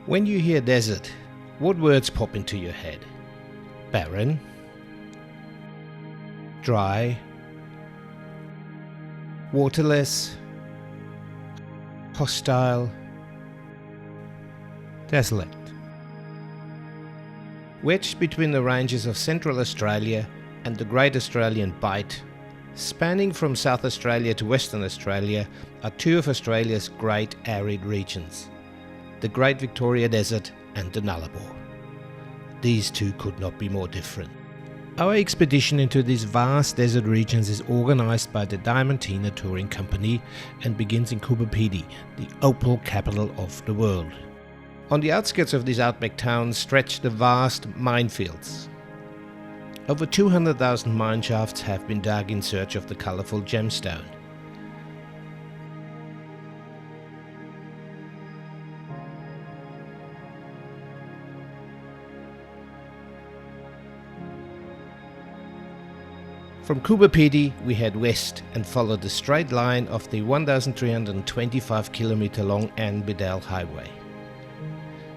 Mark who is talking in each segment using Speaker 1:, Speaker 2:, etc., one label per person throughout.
Speaker 1: When you hear desert, what words pop into your head? Barren, dry, waterless, hostile, desolate. Wedged between the ranges of Central Australia and the Great Australian Bight, spanning from South Australia to Western Australia, are two of Australia's great arid regions, the Great Victoria Desert and the Nullarbor. These two could not be more different. Our expedition into these vast desert regions is organised by the Diamantina Touring Company and begins in Coober Pedy, the opal capital of the world. On the outskirts of these outback towns stretch the vast minefields. Over 200,000 mine shafts have been dug in search of the colourful gemstone. From Coober Pedy we head west and follow the straight line of the 1,325 km long Anne Bedell Highway.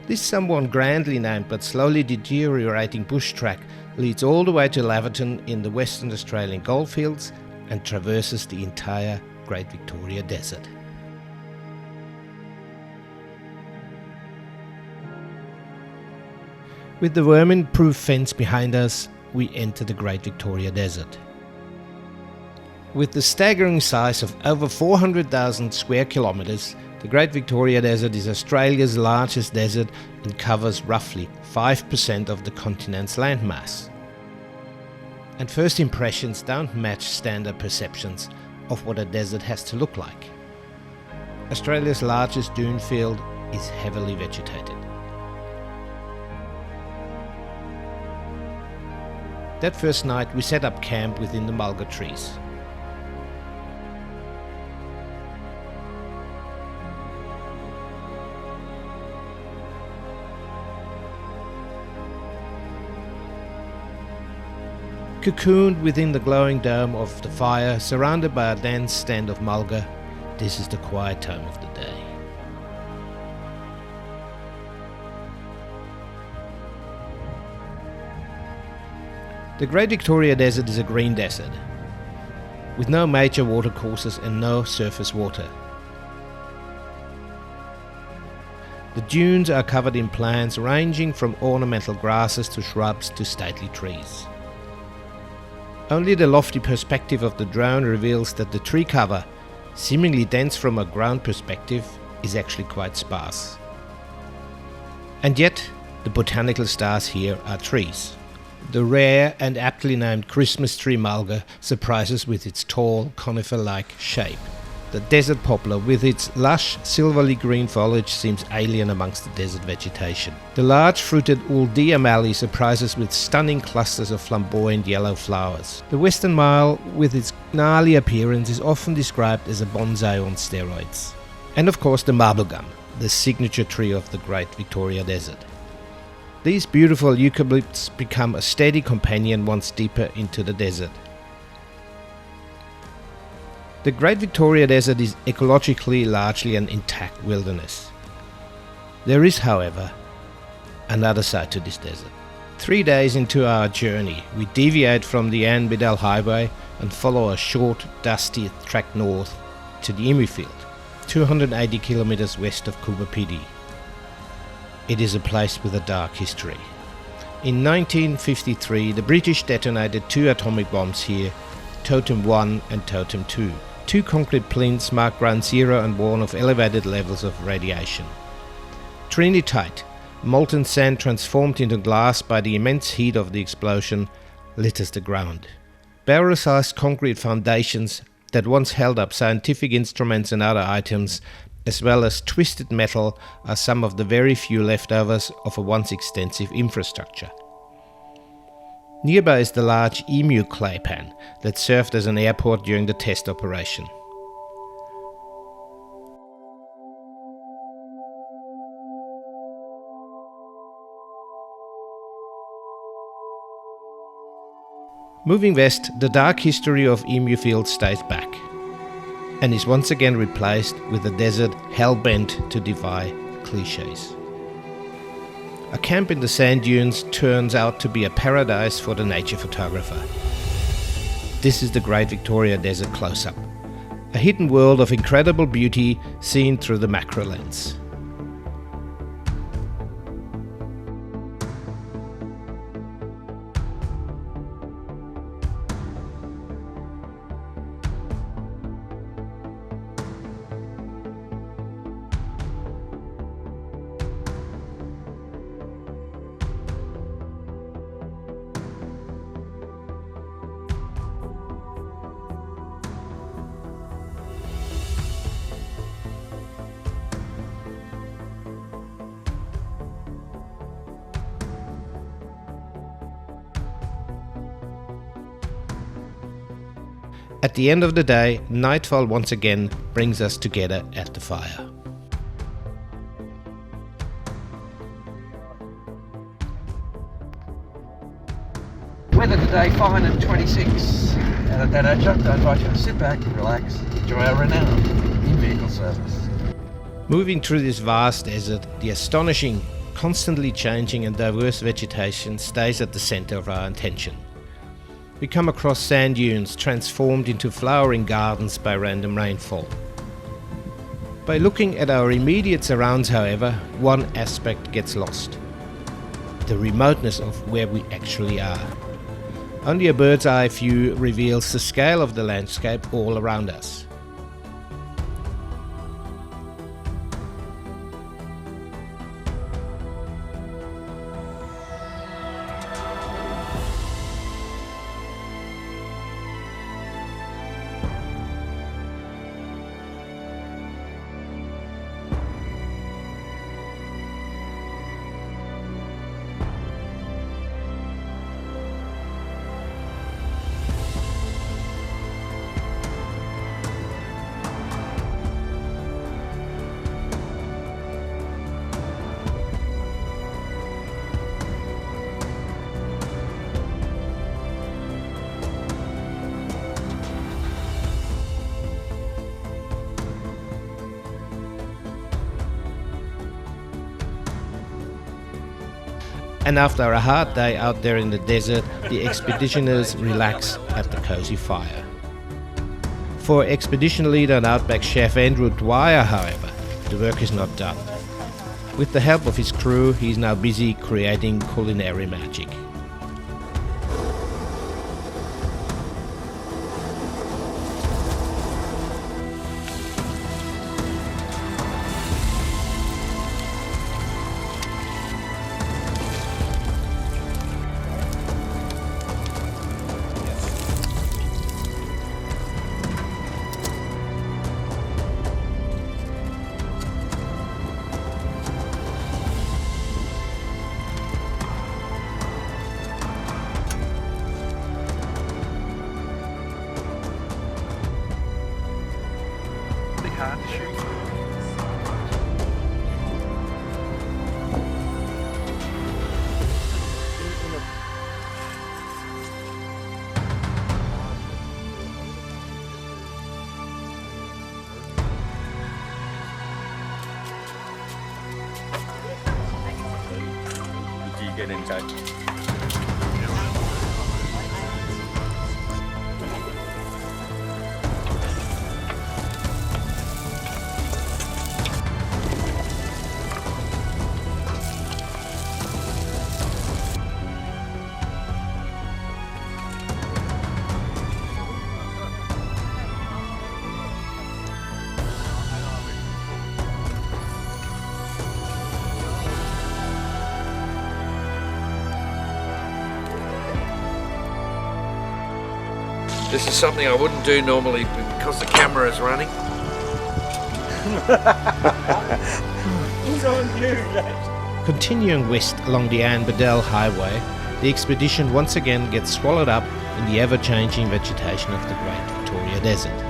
Speaker 1: This somewhat grandly named but slowly deteriorating bush track leads all the way to Laverton in the Western Australian goldfields and traverses the entire Great Victoria Desert. With the vermin-proof fence behind us, we enter the Great Victoria Desert. With the staggering size of over 400,000 square kilometres, the Great Victoria Desert is Australia's largest desert and covers roughly 5% of the continent's landmass. And first impressions don't match standard perceptions of what a desert has to look like. Australia's largest dune field is heavily vegetated. That first night we set up camp within the mulga trees. Cocooned within the glowing dome of the fire, surrounded by a dense stand of mulga, this is the quiet time of the day. The Great Victoria Desert is a green desert, with no major watercourses and no surface water. The dunes are covered in plants ranging from ornamental grasses to shrubs to stately trees. Only the lofty perspective of the drone reveals that the tree cover, seemingly dense from a ground perspective, is actually quite sparse. And yet, the botanical stars here are trees. The rare and aptly named Christmas tree mulga surprises with its tall, conifer-like shape. The desert poplar with its lush, silvery green foliage seems alien amongst the desert vegetation. The large fruited Uldia mallee surprises with stunning clusters of flamboyant yellow flowers. The Western Mile, with its gnarly appearance, is often described as a bonsai on steroids. And of course the marblegum, the signature tree of the Great Victoria Desert. These beautiful eucalypts become a steady companion once deeper into the desert. The Great Victoria Desert is ecologically largely an intact wilderness. There is, however, another side to this desert. 3 days into our journey, we deviate from the Anne Bedell Highway and follow a short, dusty track north to the Emu Field, 280 kilometers west of Coober Pedy. It is a place with a dark history. In 1953, the British detonated 2 atomic bombs here, Totem 1 and Totem 2. 2 concrete plinths mark ground zero and warn of elevated levels of radiation. Trinitite, molten sand transformed into glass by the immense heat of the explosion, litters the ground. Barrel-sized concrete foundations that once held up scientific instruments and other items, as well as twisted metal, are some of the very few leftovers of a once extensive infrastructure. Nearby is the large Emu clay pan that served as an airport during the test operation. Moving west, the dark history of Emu Field stays back and is once again replaced with a desert hell-bent to defy clichés. A camp in the sand dunes turns out to be a paradise for the nature photographer. This is the Great Victoria Desert close-up, a hidden world of incredible beauty seen through the macro lens. At the end of the day, nightfall once again brings us together at the fire.
Speaker 2: Weather today fine at 26 out of that adjunct. I invite you to sit back, relax, enjoy our renowned in-vehicle service.
Speaker 1: Moving through this vast desert, the astonishing, constantly changing and diverse vegetation stays at the center of our attention. We come across sand dunes transformed into flowering gardens by random rainfall. By looking at our immediate surrounds, however, one aspect gets lost: the remoteness of where we actually are. Only a bird's eye view reveals the scale of the landscape all around us. And after a hard day out there in the desert, the expeditioners relax at the cozy fire. For expedition leader and Outback chef Andrew Dwyer, however, the work is not done. With the help of his crew, he is now busy creating culinary magic.
Speaker 2: Hard to shoot.
Speaker 3: Did you get in touch?
Speaker 2: This is something I wouldn't do normally because the camera is running.
Speaker 1: Continuing west along the Anne Bedell Highway, the expedition once again gets swallowed up in the ever-changing vegetation of the Great Victoria Desert.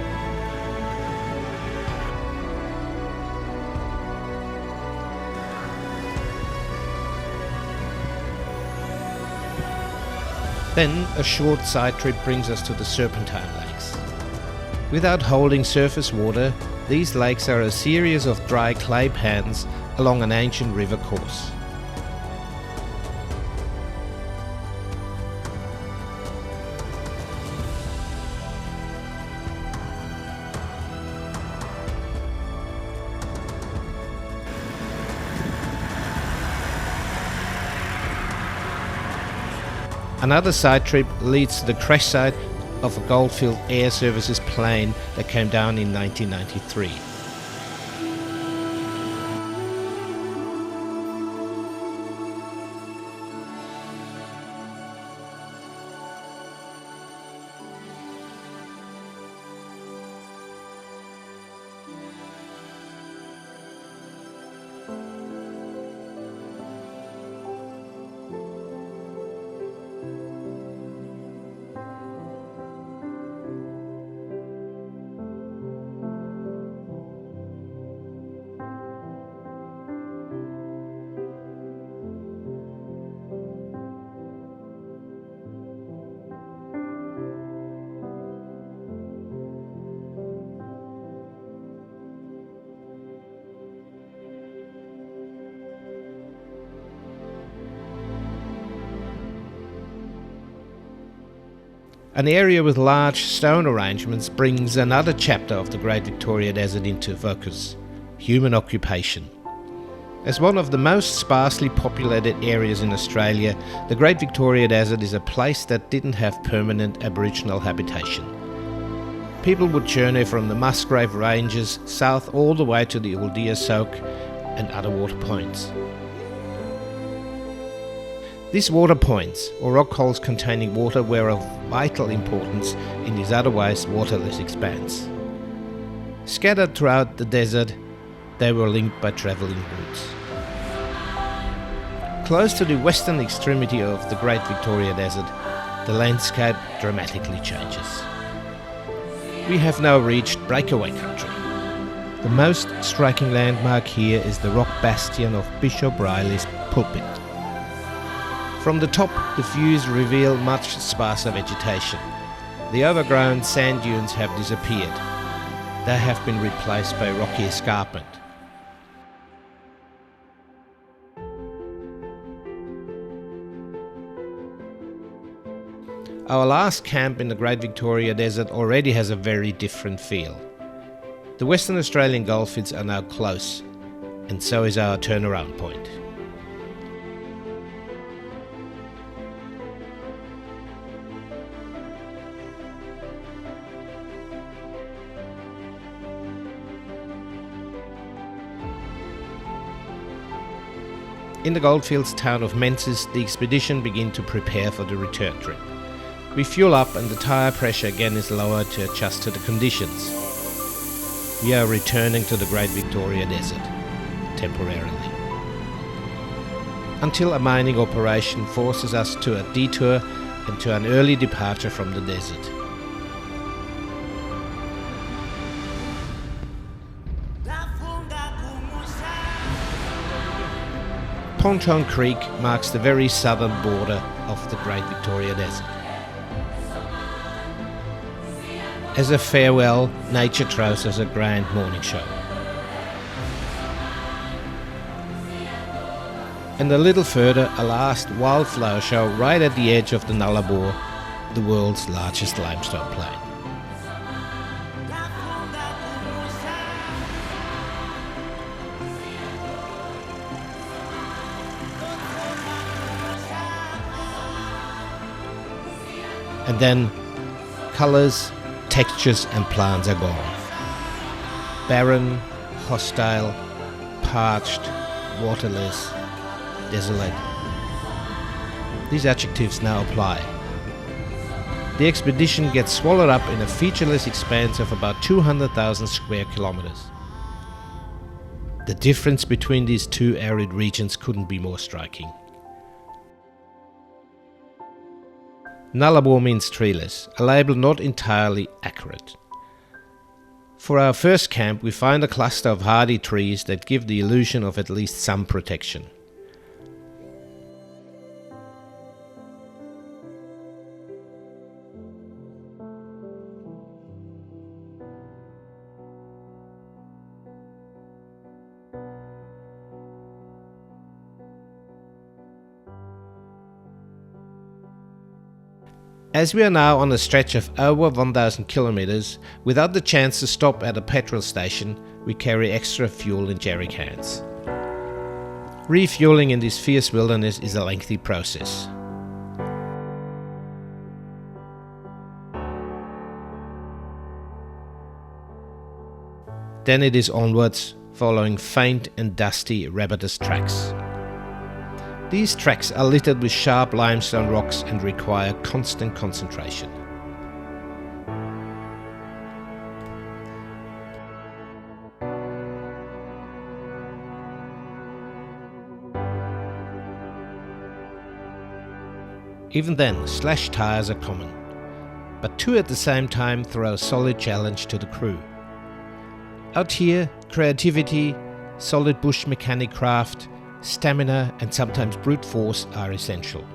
Speaker 1: Then a short side trip brings us to the Serpentine Lakes. Without holding surface water, these lakes are a series of dry clay pans along an ancient river course. Another side trip leads to the crash site of a Goldfield Air Services plane that came down in 1993. An area with large stone arrangements brings another chapter of the Great Victoria Desert into focus: human occupation. As one of the most sparsely populated areas in Australia, the Great Victoria Desert is a place that didn't have permanent Aboriginal habitation. People would journey from the Musgrave Ranges south all the way to the Uldia Soak and other water points. These water points, or rock holes containing water, were of vital importance in this otherwise waterless expanse. Scattered throughout the desert, they were linked by travelling routes. Close to the western extremity of the Great Victoria Desert, the landscape dramatically changes. We have now reached breakaway country. The most striking landmark here is the rock bastion of Bishop Riley's pulpit. From the top, the views reveal much sparser vegetation. The overgrown sand dunes have disappeared. They have been replaced by rocky escarpment. Our last camp in the Great Victoria Desert already has a very different feel. The Western Australian goldfields are now close, and so is our turnaround point. In the goldfields town of Menzies, the expedition begins to prepare for the return trip. We fuel up and the tyre pressure again is lowered to adjust to the conditions. We are returning to the Great Victoria Desert, temporarily. Until a mining operation forces us to a detour and to an early departure from the desert. Ponton Creek marks the very southern border of the Great Victoria Desert. As a farewell, nature throws us a grand morning show. And a little further, a last wildflower show right at the edge of the Nullarbor, the world's largest limestone plain. And then colours, textures and plants are gone. Barren, hostile, parched, waterless, desolate. These adjectives now apply. The expedition gets swallowed up in a featureless expanse of about 200,000 square kilometers. The difference between these two arid regions couldn't be more striking. Nullarbor means treeless, a label not entirely accurate. For our first camp, we find a cluster of hardy trees that give the illusion of at least some protection. As we are now on a stretch of over 1,000 kilometers, without the chance to stop at a petrol station, we carry extra fuel in jerry cans. Refueling in this fierce wilderness is a lengthy process. Then it is onwards, following faint and dusty rabbitous tracks. These tracks are littered with sharp limestone rocks and require constant concentration. Even then, slash tyres are common, but two at the same time throw a solid challenge to the crew. Out here, creativity, solid bush mechanic craft, stamina and sometimes brute force are essential.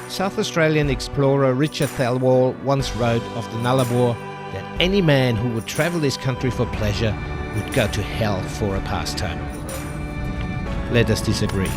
Speaker 1: South Australian explorer Richard Thelwall once wrote of the Nullarbor that any man who would travel this country for pleasure would go to hell for a pastime. Let us disagree.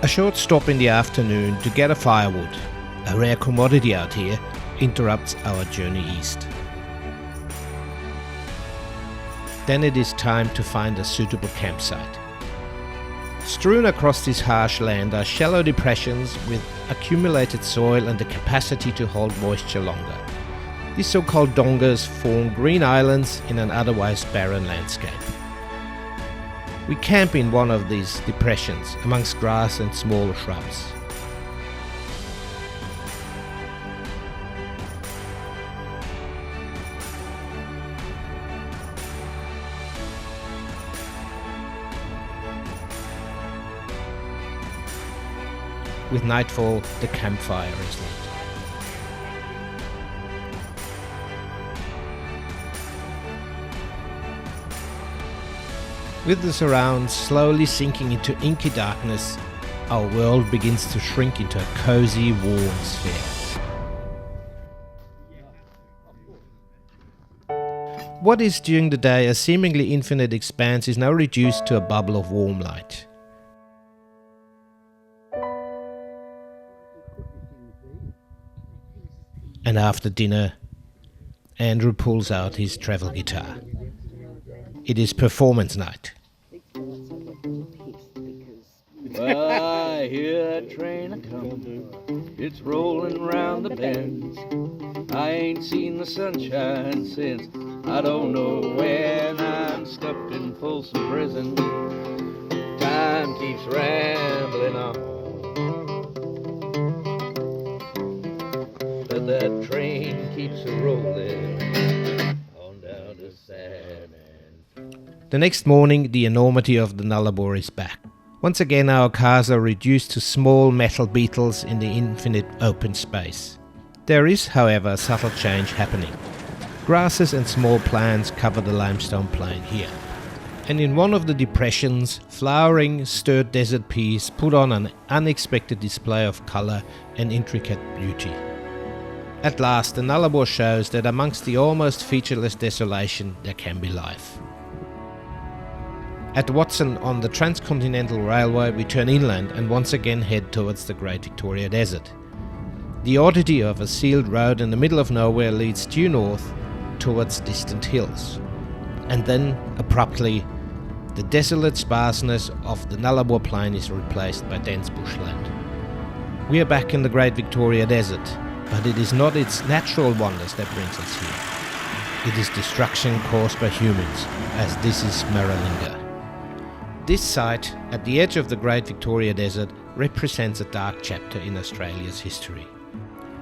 Speaker 1: A short stop in the afternoon to get a firewood, a rare commodity out here, interrupts our journey east. Then it is time to find a suitable campsite. Strewn across this harsh land are shallow depressions with accumulated soil and the capacity to hold moisture longer. These so-called dongas form green islands in an otherwise barren landscape. We camp in one of these depressions amongst grass and small shrubs. With nightfall, the campfire is lit. With the surrounds slowly sinking into inky darkness, our world begins to shrink into a cozy, warm sphere. What is during the day a seemingly infinite expanse is now reduced to a bubble of warm light. And after dinner, Andrew pulls out his travel guitar. It is performance night.
Speaker 3: Well, I hear that train a-comin', it's rolling round the bends. I ain't seen the sunshine since I don't know when. I'm stuck in Folsom Prison, time keeps rambling on, but that train keeps a-rolling on down to San.
Speaker 1: The next morning, the enormity of the Nullarbor is back. Once again, our cars are reduced to small metal beetles in the infinite open space. There is, however, a subtle change happening. Grasses and small plants cover the limestone plain here. And in one of the depressions, flowering, stirred desert peas put on an unexpected display of colour and intricate beauty. At last, the Nullarbor shows that amongst the almost featureless desolation, there can be life. At Watson on the Transcontinental Railway we turn inland and once again head towards the Great Victoria Desert. The oddity of a sealed road in the middle of nowhere leads due north towards distant hills. And then, abruptly, the desolate sparseness of the Nullarbor plain is replaced by dense bushland. We are back in the Great Victoria Desert, but it is not its natural wonders that brings us here. It is destruction caused by humans, as this is Maralinga. This site, at the edge of the Great Victoria Desert, represents a dark chapter in Australia's history.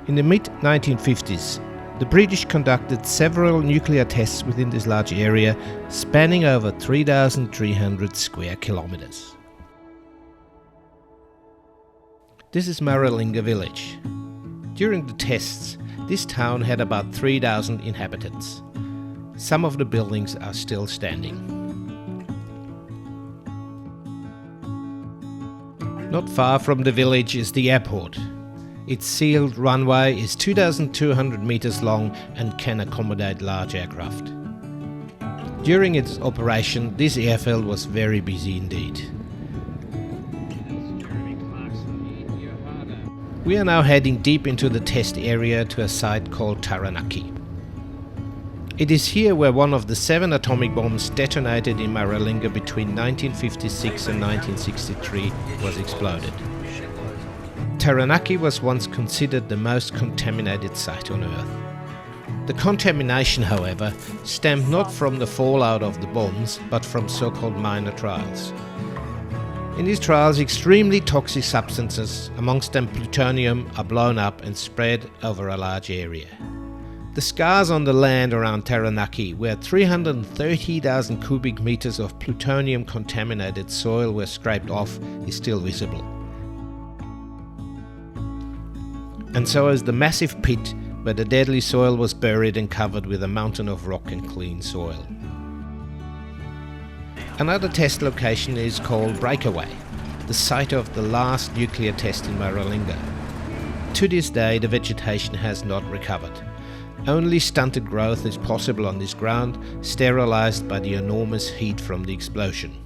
Speaker 1: In the mid-1950s, the British conducted several nuclear tests within this large area, spanning over 3,300 square kilometers. This is Maralinga village. During the tests, this town had about 3,000 inhabitants. Some of the buildings are still standing. Not far from the village is the airport. Its sealed runway is 2,200 meters long and can accommodate large aircraft. During its operation, this airfield was very busy indeed. We are now heading deep into the test area to a site called Taranaki. It is here where one of the 7 atomic bombs detonated in Maralinga between 1956 and 1963 was exploded. Taranaki was once considered the most contaminated site on Earth. The contamination, however, stemmed not from the fallout of the bombs, but from so-called minor trials. In these trials, extremely toxic substances, amongst them plutonium, are blown up and spread over a large area. The scars on the land around Taranaki, where 330,000 cubic meters of plutonium-contaminated soil were scraped off, is still visible. And so is the massive pit where the deadly soil was buried and covered with a mountain of rock and clean soil. Another test location is called Breakaway, the site of the last nuclear test in Maralinga. To this day, the vegetation has not recovered. Only stunted growth is possible on this ground, sterilized by the enormous heat from the explosion.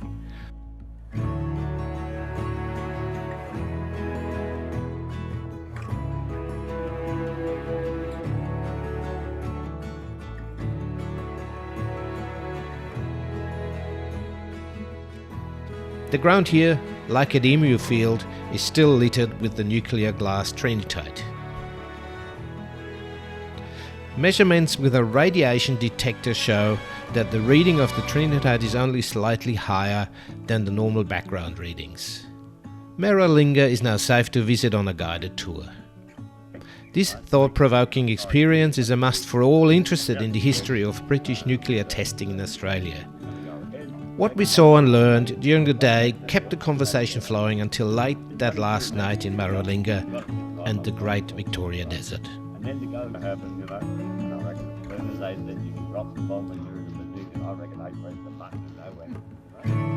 Speaker 1: The ground here, like at Emu Field, is still littered with the nuclear glass trinitite. Measurements with a radiation detector show that the reading of the trinitite is only slightly higher than the normal background readings. Maralinga is now safe to visit on a guided tour. This thought-provoking experience is a must for all interested in the history of British nuclear testing in Australia. What we saw and learned during the day kept the conversation flowing until late that last night in Maralinga and the Great Victoria Desert.
Speaker 4: And then to go to happen, you know, and I reckon as soon as they said you can drop the bomb and you're in the position, I reckon they pressed the button and they went.